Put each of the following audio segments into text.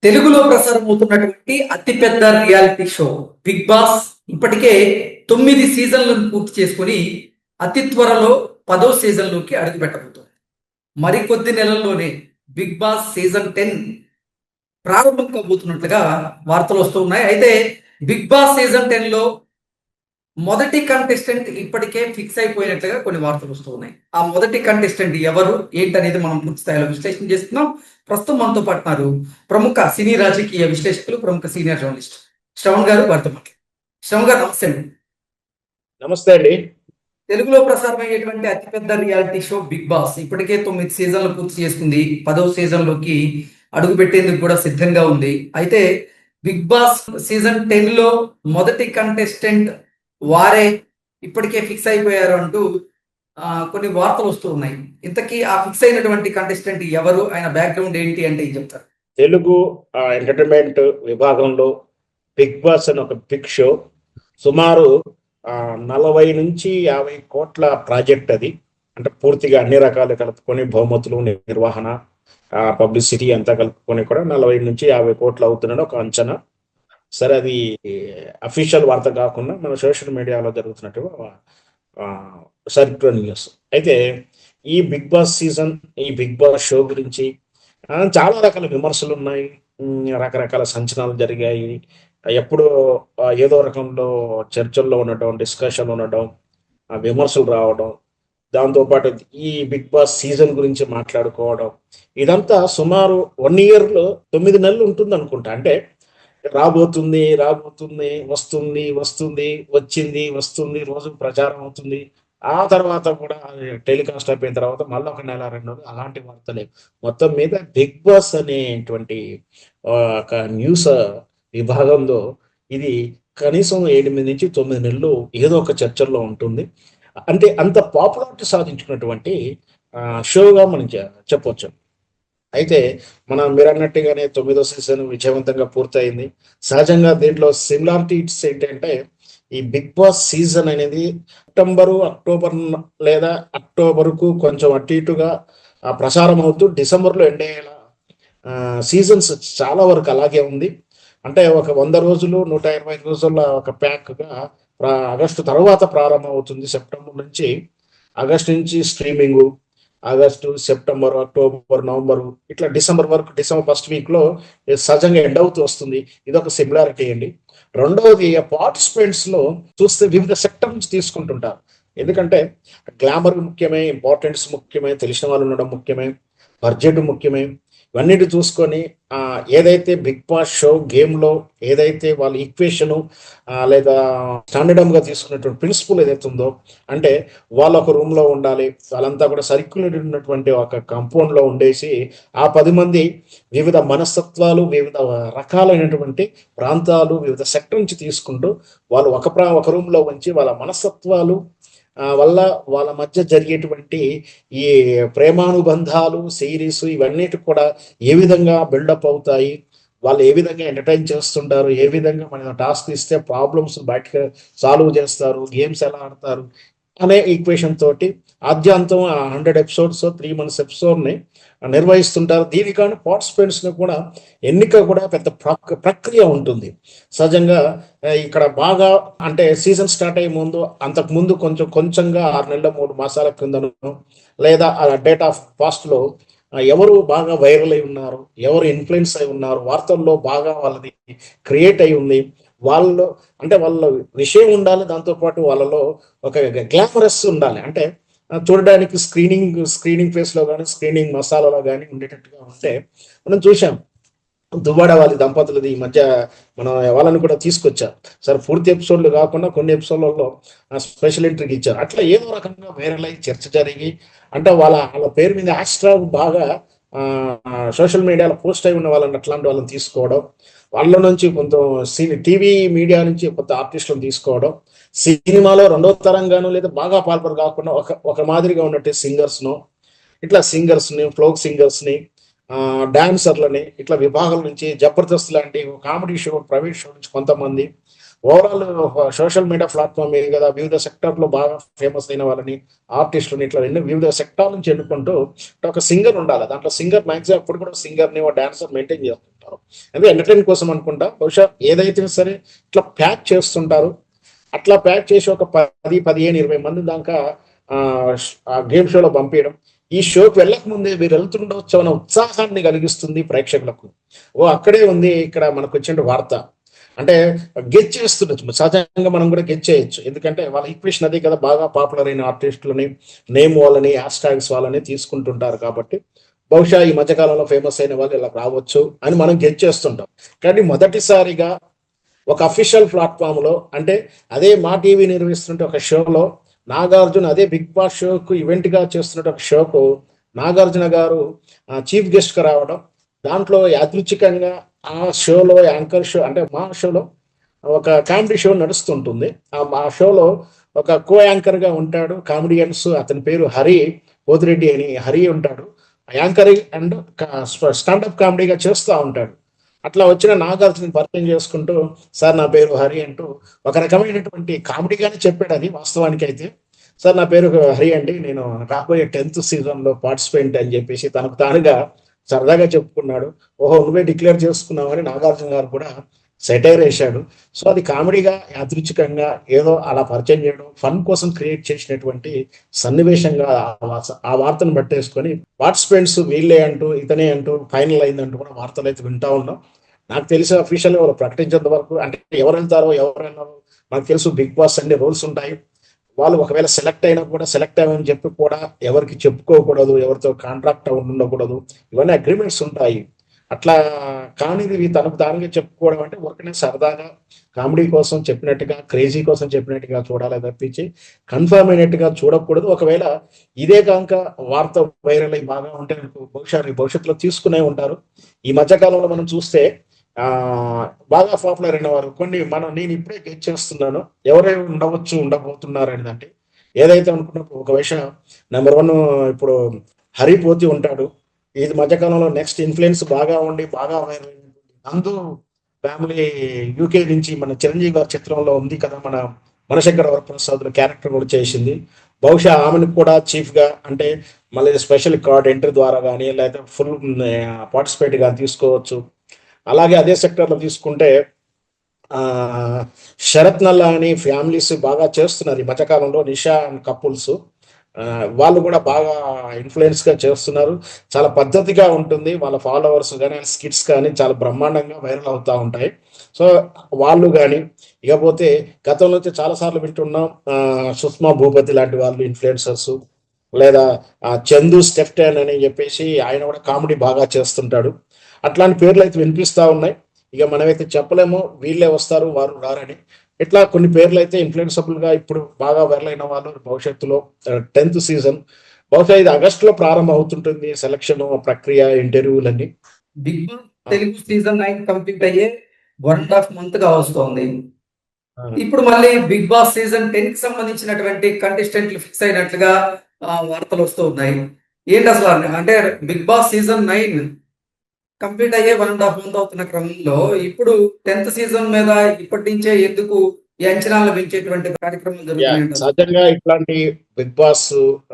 తెలుగులో ప్రసారం అవుతున్నటువంటి అతిపెద్ద రియాలిటీ షో బిగ్ బాస్ ఇప్పటికే 9 సీజన్లను పూర్తి చేసుకుని అతి త్వరలో 10వ సీజన్లోకి అడుగు పెట్టబోతోంది. మరికొద్ది నెలల్లోనే బిగ్ బాస్ సీజన్ 10 ప్రారంభం కాబోతున్నట్లుగా వార్తలు వస్తూ ఉన్నాయి. అయితే బిగ్ బాస్ సీజన్ 10 లో మొదటి కంటెస్టెంట్ ఇప్పటికే ఫిక్స్ అయిపోయినట్లుగా కొన్ని వార్తలు వస్తూ ఉన్నాయి. ఆ మొదటి కంటెస్టెంట్ ఎవరు ఏంటనేది మనం పూర్తి స్థాయిలో విశ్లేషణ చేస్తున్నాం. ప్రస్తుతం మనతో పాటున్నారు ప్రముఖ సినీ రాజకీయ విశ్లేషకులు, ప్రముఖ సీనియర్ జర్నలిస్ట్ శ్రవణ్ గారు. వారితో మాట్లాడు. శ్రవణ్ గారు నమస్తే అండి. నమస్తే అండి. తెలుగులో ప్రసారం అయ్యేటువంటి అతిపెద్ద రియాలిటీ షో బిగ్ బాస్ ఇప్పటికే 9 సీజన్లు పూర్తి చేసుకుంది. 10వ సీజన్లోకి అడుగు పెట్టేందుకు కూడా సిద్ధంగా ఉంది. అయితే బిగ్ బాస్ సీజన్ 10 లో మొదటి కంటెస్టెంట్ వారే ఇప్పటికే ఫిక్స్ అయిపోయారు అంటూ కొన్ని వార్తలు వస్తూ ఉన్నాయి. ఇంతకీ ఆ ఫిక్స్ అయినటువంటి కంటెస్టెంట్ ఎవరు, ఆయన బ్యాక్గ్రౌండ్ ఏంటి అంటే ఏం చెప్తారు? తెలుగు ఎంటర్టైన్మెంట్ విభాగంలో బిగ్ బాస్ అని ఒక బిగ్ షో, సుమారు 40 నుంచి 50 కోట్ల ప్రాజెక్ట్ అది. అంటే పూర్తిగా అన్ని రకాలు కలుపుకొని బహుమతులు, నిర్వహణ, పబ్లిసిటీ అంతా కలుపుకొని కూడా 40 నుంచి 50 కోట్లు అవుతుందని ఒక అంచనా. సరే, అది అఫీషియల్ వార్త కాకుండా మన సోషల్ మీడియాలో జరుగుతున్నట్టు సర్క్యులర్ న్యూస్. అయితే ఈ బిగ్ బాస్ సీజన్, ఈ బిగ్ బాస్ షో గురించి చాలా రకాల విమర్శలు ఉన్నాయి, రకరకాల సంచలనాలు జరిగాయి. ఎప్పుడో ఏదో రకంలో చర్చల్లో ఉండటం, డిస్కషన్ ఉండటం, విమర్శలు రావడం, దాంతోపాటు ఈ బిగ్ బాస్ సీజన్ గురించి మాట్లాడుకోవడం, ఇదంతా సుమారు 1 ఇయర్లో 9 నెలలు ఉంటుంది అనుకుంటా. అంటే రాబోతుంది రాబోతుంది వస్తుంది వస్తుంది వచ్చింది వస్తుంది, రోజు ప్రచారం అవుతుంది. ఆ తర్వాత కూడా టెలికాస్ట్ అయిపోయిన తర్వాత మళ్ళీ 1 నెల 2 నెలలు అలాంటి వార్తలే. మొత్తం మీద బిగ్ బాస్ అనేటువంటి ఒక న్యూస్ విభాగంలో ఇది కనీసం 8 నుంచి 9 నెలలు ఏదో ఒక చర్చల్లో ఉంటుంది. అంటే అంత పాపులారిటీ సాధించుకున్నటువంటి షోగా మనం చెప్పవచ్చు. అయితే మీరు అన్నట్టుగానే 9వ సీజన్ విజయవంతంగా పూర్తయింది. సహజంగా దీంట్లో సిమిలారిటీస్ ఏంటంటే, ఈ బిగ్ బాస్ సీజన్ అనేది అక్టోబర్ లేదా అక్టోబర్కు కొంచెం అటు ఇటుగా ప్రసారం అవుతూ డిసెంబర్లో ఎండ్ అయ్యేలా సీజన్స్ చాలా వరకు అలాగే ఉంది. అంటే ఒక 100 రోజులు 120 రోజుల ఒక ప్యాక్గా ఆగస్టు తర్వాత ప్రారంభం అవుతుంది. సెప్టెంబర్ నుంచి, ఆగస్టు నుంచి streaming, August, September, October, November, ఇట్లా డిసెంబర్ వరకు, డిసెంబర్ ఫస్ట్ వీక్లో సహజంగా ఎండ్ అవుతూ వస్తుంది. ఇదొక సిమిలారిటీ అండి. రెండవది, పార్టిసిపెంట్స్లో చూస్తే వివిధ సెక్టర్ నుంచి తీసుకుంటుంటారు. ఎందుకంటే గ్లామర్ ముఖ్యమే, ఇంపార్టెన్స్ ముఖ్యమే, తెలిసిన వాళ్ళు ఉండడం ముఖ్యమే, బడ్జెట్ ముఖ్యమే. ఇవన్నిటి చూసుకొని ఏదైతే బిగ్ బాస్ షో గేమ్లో ఏదైతే వాళ్ళ ఈక్వేషను లేదా స్టాండర్డ్గా తీసుకున్నటువంటి ప్రిన్సిపల్ ఏదైతే ఉందో, అంటే వాళ్ళు ఒక రూమ్లో ఉండాలి, వాళ్ళంతా కూడా సర్క్యులేట్ ఉన్నటువంటి ఒక కాంపౌండ్లో ఉండేసి ఆ 10 మంది వివిధ మనస్తత్వాలు, వివిధ రకాలైనటువంటి ప్రాంతాలు, వివిధ సెక్టర్ నుంచి తీసుకుంటూ వాళ్ళు ఒక రూమ్లో ఉంచి వాళ్ళ మనస్తత్వాలు వల్ల వాళ్ళ మధ్య జరిగేటువంటి ఈ ప్రేమానుబంధాలు, సిరీస్, ఇవన్నిటి కూడా ఏ విధంగా బిల్డప్ అవుతాయి, వాళ్ళు ఏ విధంగా ఎంటర్టైన్ చేస్తుంటారు, ఏ విధంగా మన టాస్క్ ఇస్తే ప్రాబ్లమ్స్ బయటకు సాల్వ్ చేస్తారు, గేమ్స్ ఎలా ఆడతారు అనే ఈక్వేషన్ తోటి ఆద్యాంతం 100 ఎపిసోడ్స్ 3 months ఎపిసోడ్ని నిర్వహిస్తుంటారు. దీనికని పార్టిసిపెంట్స్ని కూడా ఎన్నిక కూడా పెద్ద ప్రక్రియ ఉంటుంది. సహజంగా ఇక్కడ బాగా అంటే సీజన్ స్టార్ట్ అయ్యే ముందు, అంతకుముందు కొంచెంగా 6 నెలల 3 మాసాల క్రిందను, లేదా డేట్ ఆఫ్ పాస్ట్లో ఎవరు బాగా వైరల్ అయి ఉన్నారు, ఎవరు ఇన్ఫ్లుయెన్స్ అయి ఉన్నారు, వార్తల్లో బాగా వాళ్ళది క్రియేట్ అయి ఉంది, వాళ్ళలో అంటే వాళ్ళ విషయం ఉండాలి, దాంతోపాటు వాళ్ళలో ఒక గ్లామరస్ ఉండాలి. అంటే చూడడానికి స్క్రీనింగ్ ఫేస్లో కానీ, స్క్రీనింగ్ మసాలాలో కానీ ఉండేటట్టుగా ఉంటే మనం చూసాం. దువ్వాడ వాళ్ళ దంపతులది ఈ మధ్య మనం వాళ్ళని కూడా తీసుకొచ్చారు. సరే, పూర్తి ఎపిసోడ్లు కాకుండా కొన్ని ఎపిసోడ్లలో స్పెషల్ ఎంట్రీకి ఇచ్చారు. అట్లా ఏదో రకంగా వైరల్ అయ్యి చర్చ జరిగి, అంటే వాళ్ళ పేరు మీద హ్యాష్ట్యాగ్ బాగా సోషల్ మీడియాలో పోస్ట్ అయి ఉన్న వాళ్ళని, అట్లాంటి వాళ్ళని తీసుకోవడం, వాళ్ళ నుంచి కొంత టీవీ మీడియా నుంచి కొంత ఆర్టిస్టులను తీసుకోవడం, సినిమాలో 2వ తరంగాను లేదా బాగా పాల్పడు కాకుండా ఒక మాదిరిగా ఉన్నట్టు ఇట్లా సింగర్స్ని, ఫ్లోక్ సింగర్స్ని, డాన్సర్లని, ఇట్లా విభాగం నుంచి జబర్దస్త్ లాంటి కామెడీ షో, ప్రైవేట్ షో నుంచి కొంతమంది, ఓవరాల్ సోషల్ మీడియా ప్లాట్ఫామ్ మీద కదా వివిధ సెక్టార్లో బాగా ఫేమస్ అయిన వాళ్ళని, ఆర్టిస్టులని ఇట్లా ఎన్నో వివిధ సెక్టార్ నుంచి ఎన్నుకుంటూ ఒక సింగర్ ఉండాలి. దాంట్లో సింగర్ మ్యాక్సిమం అప్పుడు కూడా సింగర్ని ఒక డాన్సర్ మెయింటైన్ చేస్తుంటారు. అంటే ఎంటర్టైన్ కోసం అనుకుంటా బహుశా ఏదైతే సరే ఇట్లా ప్యాక్ చేస్తుంటారు. అట్లా ప్యాక్ చేసి ఒక 10, 15, 20 మంది దాకా ఆ గేమ్ షోలో పంపించడం, ఈ షోకి వెళ్ళక ముందే మీరు వెళ్తుండవచ్చు అనే ఉత్సాహాన్ని కలిగిస్తుంది ప్రేక్షకులకు. ఓ అక్కడే ఉంది ఇక్కడ మనకు వచ్చిన వార్త అంటే గెచ్ చేస్తుండొచ్చు. సహజంగా మనం కూడా గెచ్ చేయొచ్చు, ఎందుకంటే వాళ్ళ ఈక్వేషన్ అదే కదా, బాగా పాపులర్ అయిన ఆర్టిస్టులని నేమ్ వాళ్ళని హ్యాష్ ట్యాగ్స్ వాళ్ళని తీసుకుంటుంటారు. కాబట్టి బహుశా ఈ మధ్యకాలంలో ఫేమస్ అయిన వాళ్ళు ఇలా రావచ్చు అని మనం గెచ్ చేస్తుంటాం. కానీ మొదటిసారిగా ఒక అఫీషియల్ ప్లాట్ఫామ్ లో, అంటే అదే మా టీవీ నిర్వహిస్తున్న ఒక షోలో నాగార్జున అదే బిగ్ బాస్ షోకు ఈవెంట్ గా చేస్తున్న ఒక షోకు నాగార్జున గారు చీఫ్ గెస్ట్ గా రావడం, దాంట్లో యాదృచ్ఛికంగా ఆ షోలో యాంకర్ షో అంటే మా షోలో ఒక కామెడీ షో నడుస్తుంటుంది. ఆ షోలో ఒక కో యాంకర్ గా ఉంటాడు కామెడియన్స్, అతని పేరు హరి పోతిరెడ్డి అని హరి ఉంటాడు. యాంకరింగ్ అండ్ స్టాండప్ కామెడీగా చేస్తూ ఉంటాడు. అట్లా వచ్చిన నాగార్జున పరిచయం చేసుకుంటూ సార్ నా పేరు హరి అంటూ ఒక రకమైనటువంటి కామెడీగానే చెప్పాడు. అది వాస్తవానికి అయితే సార్ నా పేరు హరి అండి, నేను రాబోయే 10th సీజన్లో పార్టిసిపెంట్ అని చెప్పేసి తనకు తానుగా సరదాగా చెప్పుకున్నాడు. ఓహో నువ్వే డిక్లేర్ చేసుకున్నావని నాగార్జున గారు కూడా సెటైర్ వేశాడు. సో అది కామెడీగా యాదృచ్ఛికంగా ఏదో అలా పరిచయం చేయడం, ఫన్ కోసం క్రియేట్ చేసినటువంటి సన్నివేశంగా ఆ వార్తను పట్టేసుకొని పార్టిసిపెంట్స్ వీళ్ళే అంటూ ఇతనే అంటూ ఫైనల్ అయిందంటూ కూడా వార్తలు అయితే వింటా ఉన్నాం. నాకు తెలిసి అఫీషియల్గా వాళ్ళు ప్రకటించేంత వరకు, అంటే ఎవరు వెళ్తారో ఎవరు వెళ్ళారో నాకు తెలుసు. బిగ్ బాస్ అన్ని రూల్స్ ఉంటాయి. వాళ్ళు ఒకవేళ సెలెక్ట్ అయినా కూడా సెలెక్ట్ అయ్యామని చెప్పి కూడా ఎవరికి చెప్పుకోకూడదు, ఎవరితో కాంట్రాక్ట్ ఉండకూడదు, ఇవన్నీ అగ్రిమెంట్స్ ఉంటాయి. అట్లా కానిది తనకు తానుగా చెప్పుకోవడం అంటే ఊరికనే సరదాగా కామెడీ కోసం చెప్పినట్టుగా, క్రేజీ కోసం చెప్పినట్టుగా చూడాలి తప్పించి కన్ఫర్మ్ అయినట్టుగా చూడకూడదు. ఒకవేళ ఇదే కాక వార్త వైరల్ అయి బాగా ఉంటే బహుశా భవిష్యత్తులో తీసుకునే ఉంటారు. ఈ మధ్యకాలంలో మనం చూస్తే ఆ బాగా పాపులర్ అయిన వారు కొన్ని నేను ఇప్పుడే గెట్ చేస్తున్నాను ఎవరైనా ఉండవచ్చు ఉండబోతున్నారు అనేదంటే ఏదైతే అనుకున్నప్పుడు ఒక విషయం నెంబర్ 1 ఇప్పుడు హరిపోతి ఉంటాడు. ఇది మధ్యకాలంలో నెక్స్ట్ ఇన్ఫ్లుయెన్స్ బాగా ఉండి బాగా వైరల్ అయినటువంటి నందు ఫ్యామిలీ యూకే నుంచి మన చిరంజీవి గారి చిత్రంలో ఉంది కదా, మన మనశంకర వరప్రసాద్ క్యారెక్టర్ కూడా చేసింది. బహుశా ఆమెను కూడా చీఫ్ గా అంటే మళ్ళీ స్పెషల్ కార్డ్ ఎంట్రీ ద్వారా కానీ లేకపోతే ఫుల్ పార్టిసిపేట్ గా తీసుకోవచ్చు. అలాగే అదే సెక్టర్లో తీసుకుంటే శరత్ నల్లా అని ఫ్యామిలీస్ బాగా చేస్తున్నారు ఈ మధ్యకాలంలో, నిషా అండ్ కపుల్స్ వాళ్ళు కూడా బాగా ఇన్ఫ్లుయెన్స్ గా చేస్తున్నారు. చాలా పద్ధతిగా ఉంటుంది, వాళ్ళ ఫాలోవర్స్ కానీ స్కిట్స్ కానీ చాలా బ్రహ్మాండంగా వైరల్ అవుతూ ఉంటాయి. సో వాళ్ళు కానీ ఇకపోతే గతంలో అయితే చాలా సార్లు వింటున్నాం సుష్మా భూపతి లాంటి వాళ్ళు ఇన్ఫ్లుయెన్సర్స్, లేదా చందు స్టెఫ్టన్ అని చెప్పేసి ఆయన కూడా కామెడీ బాగా చేస్తుంటాడు. అట్లాంటి పేర్లు అయితే వినిపిస్తూ ఉన్నాయి. ఇక మనమైతే చెప్పలేము వీళ్ళే వస్తారు వారు రారని. ఇట్లా కొన్ని పేర్లు అయితే ఇన్ఫ్లుయెన్సబుల్ గా ఇప్పుడు బాగా వైరల్ అయిన వాళ్ళు భవిష్యత్తులో 10th సీజన్ బహుశా ఇది ఆగస్టులో ప్రారంభం అవుతుంటుంది. సెలక్షన్ ప్రక్రియ ఇంటర్వ్యూలన్నీ. Bigg Boss Telugu season 9 complete అయ్యే 1.5 month గా వస్తోంది. ఇప్పుడు మళ్ళీ బిగ్ బాస్ సీజన్ 10 కి సంబంధించినటువంటి కంటెస్టెంట్లు ఫిక్స్ అయినట్లుగా వార్తలు వస్తూ ఉన్నాయి. ఏంటి అసలు అంటే బిగ్ బాస్ సీజన్ 9 కంప్లీట్ అయ్యే 1.5 month అవుతున్న క్రమంలో ఇప్పుడు 10th సీజన్ మీద ఇప్పటి నుంచే ఎందుకు ఈ అంచనాలు పెంచేటువంటి కార్యక్రమం జరుగుతున్నాయి? సహజంగా ఇట్లాంటి బిగ్ బాస్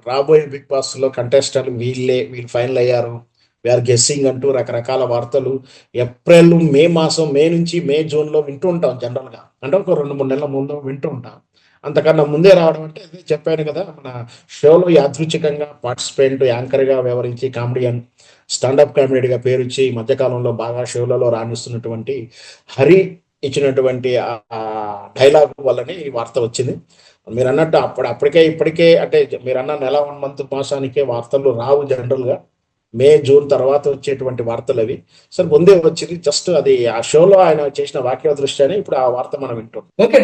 రాబోయే బిగ్ బాస్ లో కంటెస్టెంట్ వీళ్ళు ఫైనల్ అయ్యారు, వీఆర్ గెస్సింగ్ అంటూ రకరకాల వార్తలు ఏప్రిల్ మే నుంచి మే జూన్ లో వింటూ ఉంటాం జనరల్ గా. అంటే ఒక 2-3 నెలల ముందు వింటూ ఉంటాం. అంతకన్నా ముందే రావడం అంటే అదే చెప్పాను కదా, మన షోలో యాదృచ్ఛికంగా పార్టిసిపెంట్ యాంకర్ గా వ్యవహరించి కామెడియన్ స్టాండప్ కామెడీగా పేరుచ్చి ఈ మధ్యకాలంలో బాగా షోలలో రాణిస్తున్నటువంటి హరి ఇచ్చినటువంటి డైలాగ్ వల్లనే ఈ వార్త వచ్చింది. మీరు అన్నట్టు ఇప్పటికే అంటే మీరు అన్న నెల 1 month మాసానికే వార్తలు రావు జనరల్ గా. మే జూన్ తర్వాత వచ్చేటువంటి వార్తలు అవి. సరే ముందే వచ్చింది, జస్ట్ అది ఆ షోలో ఆయన చేసిన వాక్య దృష్ట్యానే ఇప్పుడు ఆ వార్త మనం వింటాం. ఓకే.